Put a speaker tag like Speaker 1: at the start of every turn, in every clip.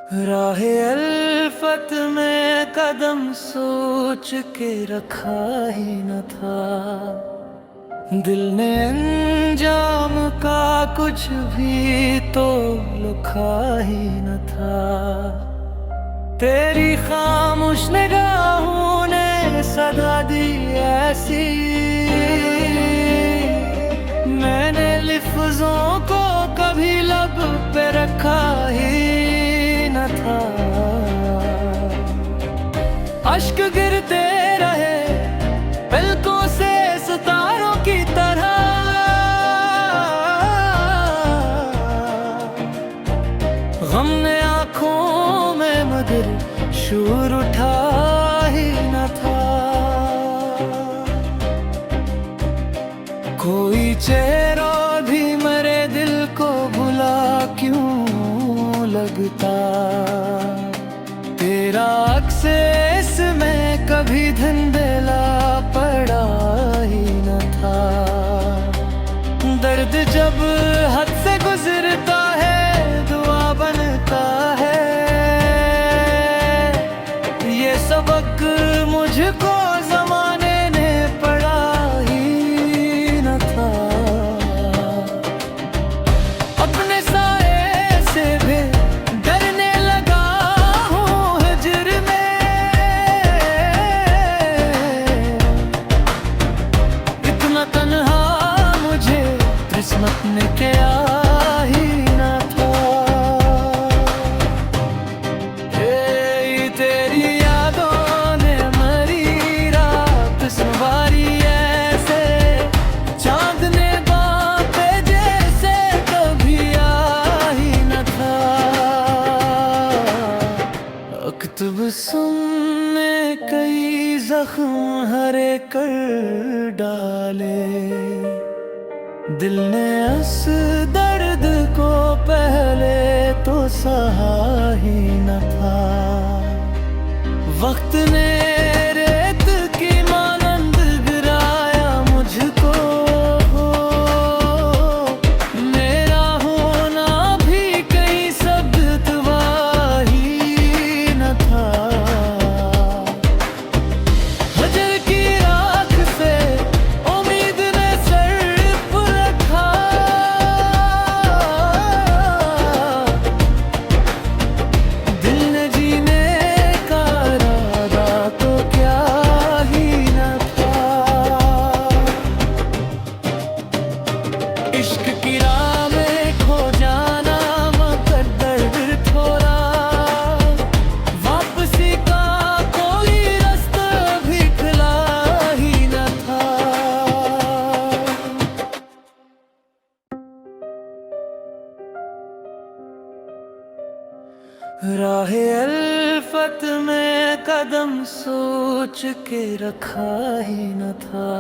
Speaker 1: राहे अल्फत में कदम सोच के रखा ही न था। दिल ने अंजाम का कुछ भी तो लिखा ही न था। तेरी खामोश निगाहों ने सदा दी ऐसी, मैंने लिफ्ज़ों को कभी लब पे रखा ही न था। अश्क गिरते रहे पलकों से सितारों की तरह, गम ने आँखों में मगर शूर उठा ही न था। कोई चेहरा भी मेरे दिल को बुला क्यों लगता, तेरा अक्स इसमें कभी धुंधला पड़ा ही न था। दर्द जब हद से गुजरता है दुआ बनता है, ये सबक मुझको ज़माने ने पढ़ा ही न था। अपने साए से भी डरने लगा हूँ हिज्र में, इतना तन्हा मुझे किस्मत ने किया ही न था। तेरी यादों ने मरी रात सवारी ऐसे, चांद ने बातें जैसे कभी आ ही न था। अक्तब सुनने कई जख्म हरे कर डाले, दिल ने उस दर्द को पहले तो सहा ही न था। वक्त ने रेत की मानंद गिराया मुझको, मेरा होना भी कहीं सब्त वाही न था। हजर की राख से उम्मीद ने सर पर रखा, दिल ने जीने का इरादा तो क्या ही न था। इश्क की राह में खो जाना मगर दर्द थोड़ा, वापसी का कोई रास्ता भी खुला ही न था। राहे अल्फत में कदम सोच के रखा ही न था।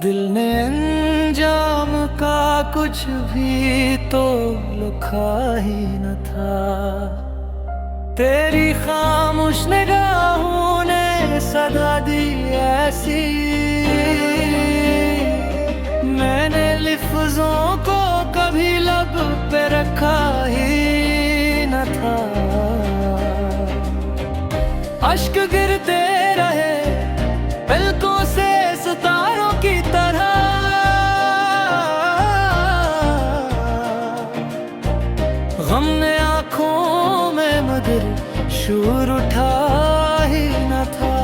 Speaker 1: दिल ने अंजाम का कुछ भी तो लिखा ही न था। तेरी खामोश निगाहों ने सदा दी ऐसी, मैंने लिफ्ज़ों को कभी लब पे रखा ही न था। अश्क गिरते रहे पलकों से सितारों की तरह, गम ने आँखों में मगर शूर उठा ही न था।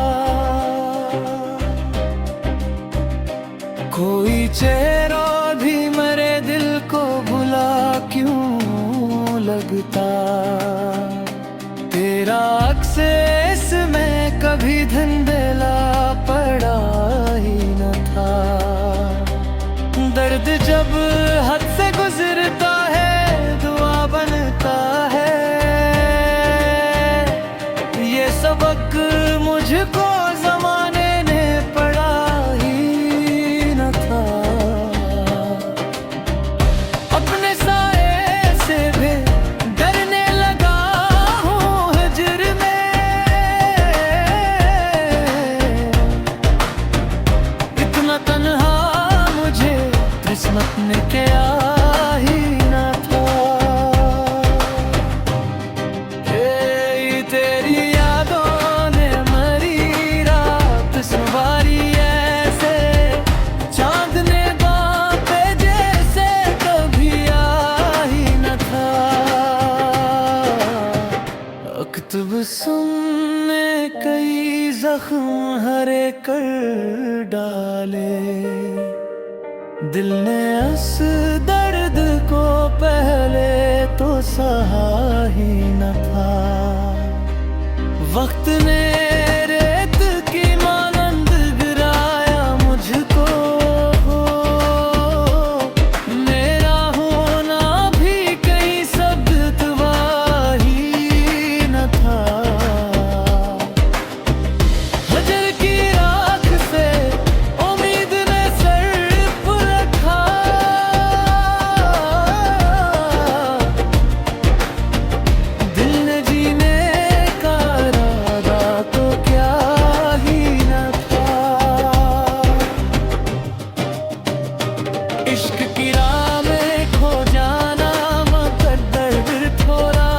Speaker 1: कोई चेहरा भी मेरे दिल को बुला क्यों लगता, तेरा अक्स इसमें कभी धुंधला पड़ा ही न था। दर्द जब हद से गुजरता है दुआ बनता है, ये सबक मुझको ज़माने ने पढ़ा ही न था। अपने साए से भी डरने लगा हूँ हिज्र में, इतना तन्हा मुझे किस्मत ने किया ही न था। जख्म हरे कर डाले। दिल ने उस दर्द को पहले तो सहा ही न था। वक्त ने रेत की मानंद गिराया मुझको। मेरा होना भी कहीं शब्द वाही न था। हजर की राख से उम्मीद ने सर पर रखा। दिल ने जीने का इरादा तो क्या ही न था। इश्क की राह में खो जाना मुकद्दर थोड़ा।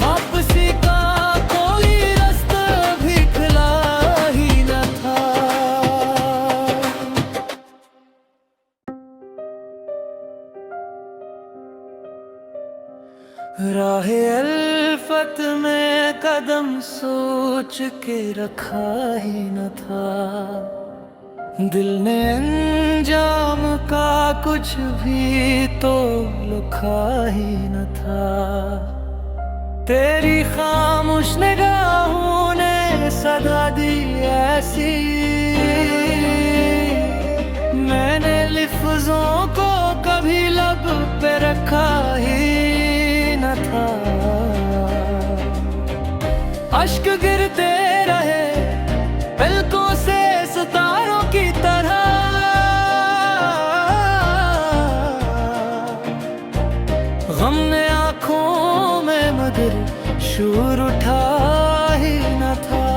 Speaker 1: वापसी का कोई रास्ता भी खुला ही न था। राहे अल्फत में कदम सोच के रखा ही न था। दिल ने अंजाम का कुछ भी तो लिखा ही न था। तेरी खामोश निगाहों ने सदा दी ऐसी। मैंने लफ्जों को कभी लब पे रखा ही न था। अश्क गिरते रहे पलकों से सितारों की तरह। गम ने आंखों में मगर शूर उठा ही न था।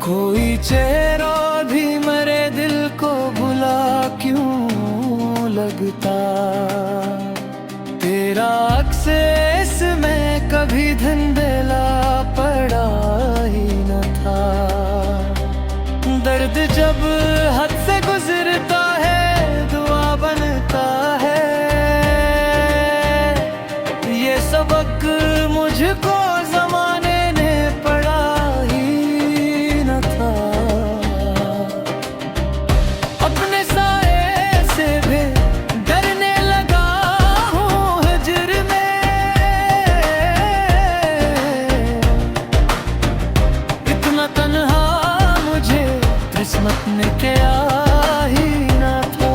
Speaker 1: कोई चेहरा भी मेरे दिल को भुला क्यों लगता। तेरा अक्स इसमें कभी धंधेला पड़ा ही न था। दर्द जब हद से गुजरता है दुआ बनता है। ये सबक मुझको जमाने ने पढ़ा ही न था। अपने साए से भी डरने लगा हूँ हिजर में। इतना तन्हा मुझे किस्मत ने किया ही न था।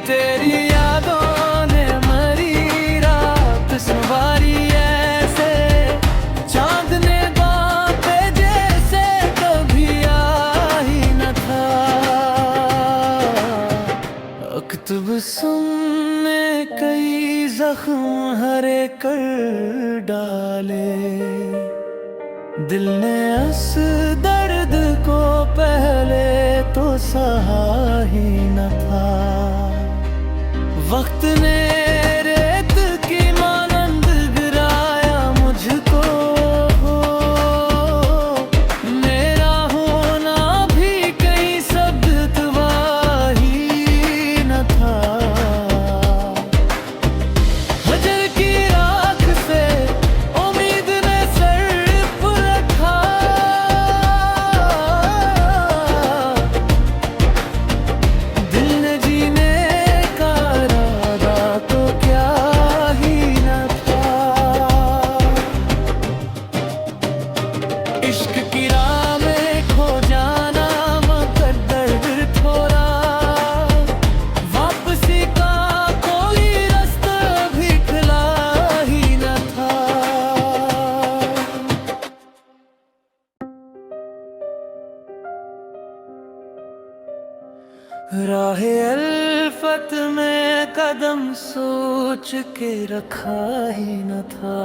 Speaker 1: तेरी यादों ने मरी रात सवारी ऐसे। चांद ने बातें जैसे कभी आ ही न था। अक्तूब सुनने कई जख्म हरे कर डाले। दिल ने उस दर्द को पहले तो सहा ही न था। वक्त ने रेत की मानंद गिराया मुझको। मेरा होना भी कहीं शब्द वाही न था। हजर की राख से उम्मीद ने सर पर रखा। दिल ने जीने का इरादा तो क्या ही न था। इश्क की राह में खो जाना मुकद्दर थोड़ा। वापसी का कोई रास्ता भी खुला ही न था। राहे अल्फत में कदम सोच के रखा ही न था।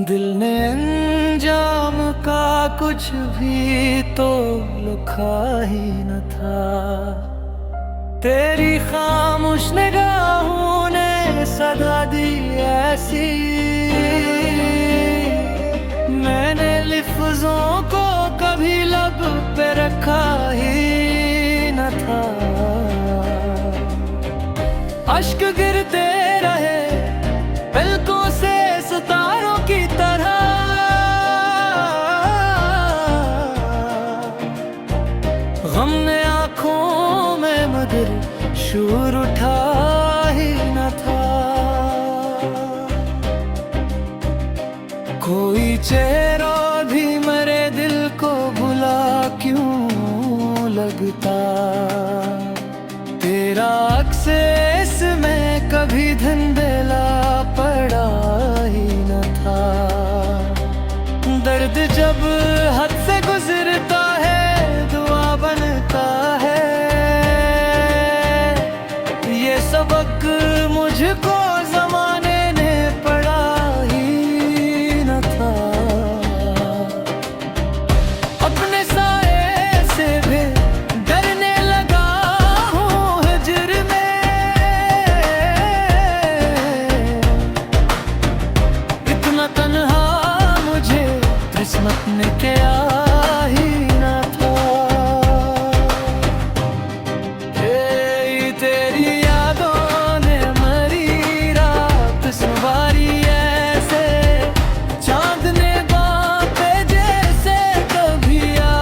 Speaker 1: दिल ने अंजाम का कुछ भी तो लिखा ही न था। तेरी खामोश निगाहों ने सदा दी ऐसी। मैंने लफ्जों को कभी लब पे रखा ही न था। अश्क गिरते रहे शूर उठा ही न था। कोई चेहरा भी मेरे दिल को बुला क्यों लगता, तेरा अक्स इसमें कभी धंधेला पड़ा ही न था। दर्द जब हद से गुजरता है दुआ बनता है, ये सबक मुझको जमाने ने पढ़ा ही न था। अपने साए से भी डरने लगा हूँ हिज्र में, इतना तन्हा मुझे किस्मत ने क्या ही न था। तेरी यादों ने मरी रात संवारी ऐसे, चांद ने बातें जैसे कभी आ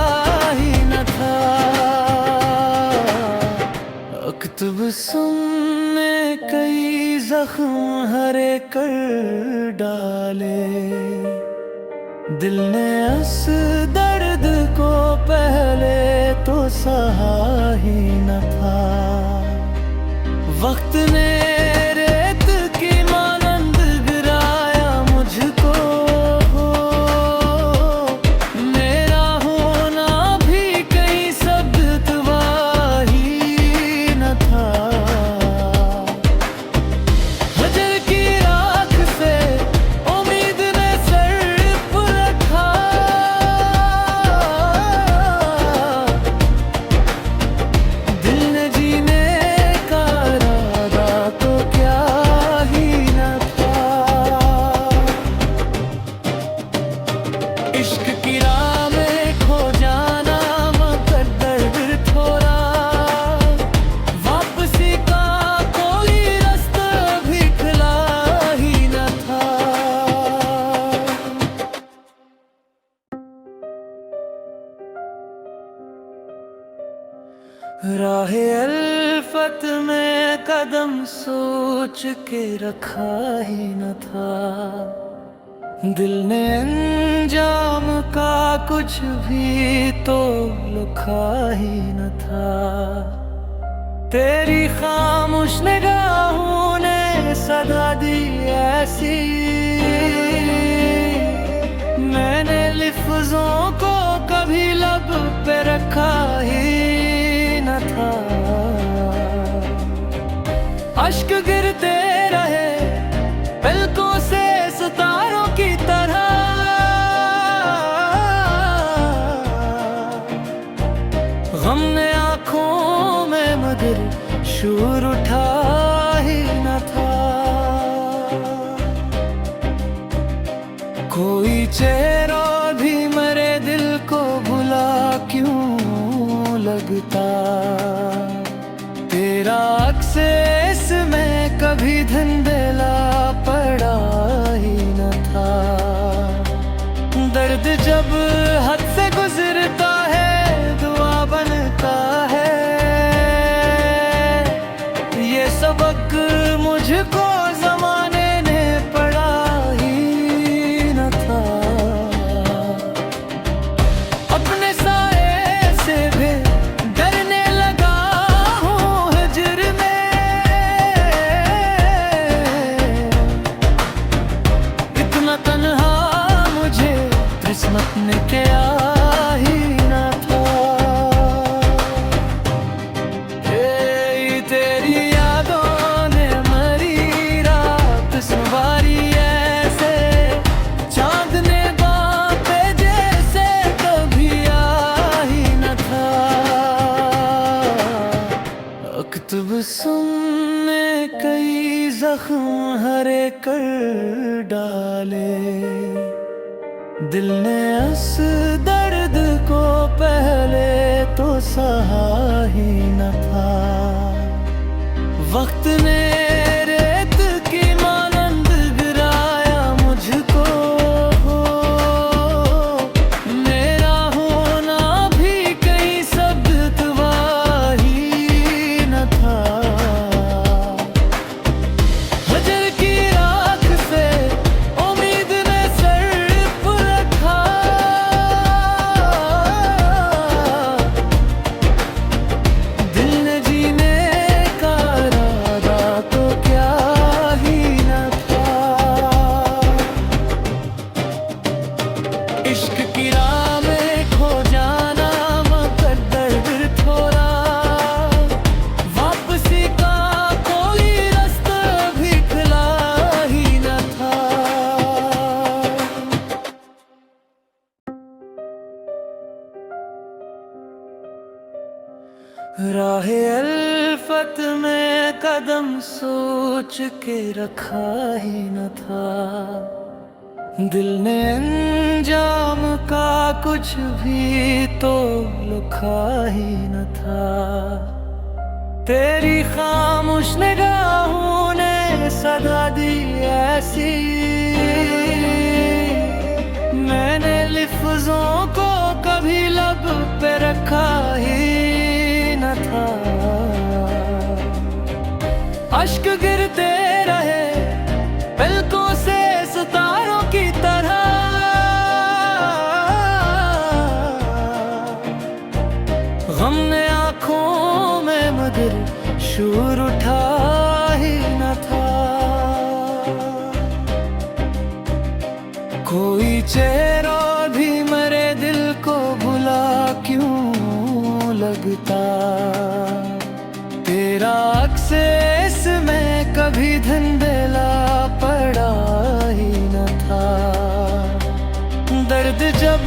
Speaker 1: ही न था। अक्तूब सुनने कई जख्म हरे कर डाले, दिल ने इस दर्द को पहले तो सहा ही न था। वक्त ने रेत की मानंद गिराया मुझको, मेरा होना भी कहीं सबूत ही न था। हजर की राख से उम्मीद ने सर पर रखा, दिल ने जीने का इरादा तो क्या ही न था। इश्क की राह में खो जाना मुकद्दर थोड़ा, वापसी का कोई रास्ता भी खुला ही न था। राहे अल्फत में कदम सोच के रखा ही न था, दिल ने अंजाम का कुछ भी तो लिखा ही न था। तेरी खामोश निगाहों ने सदा दी ऐसी, मैंने लफ्जों को कभी लब पे रखा ही न था। अश्क गिरते रहे पलकों से सितारों की तरह, गम ने आंखों में मगर शूर उठा ही न था। कोई चेहरा भी मेरे दिल को बुला क्यों लगता, तेरा अक्स इसमें कभी धंधेला पड़ा ही न था। दर्द जब हद से गुजरता है दुआ बनता है, ये सबक मुझको जमाने ने पढ़ा ही न था। अपने साए से भी डरने लगा हूँ हिज्र में, इतना तन्हा मुझे किस्मत ने क्या ही न था। तेरी यादों ने मरी रात संवारी ऐसे, चांद ने बातें जैसे कभी आ ही न था। अक्तूब सुनने कई जख्म हरे कर डाले, दिल ने इस दर्द को पहले तो सहा ही न था। वक्त ने रेत की मानंद गिराया मुझको, मेरा होना भी कहीं सबूत ही न था। राहे अल्फत में कदम सोच के रखा ही न था, दिल ने अंजाम का कुछ भी तो लिखा ही न था। तेरी खामोश निगाहों ने सदा दी ऐसी, मैंने लिफ्ज़ों को कभी लब पे रखा ही न था। अश्क गिरते रहे पलकों से सितारों की तरह, गम ने आँखों में मगर शूर उठा ही न था। कोई चेहरा भी मेरे दिल को बुला क्यों लगता, तेरा अक्स इसमें कभी धुंधला पड़ा ही न था। दर्द जब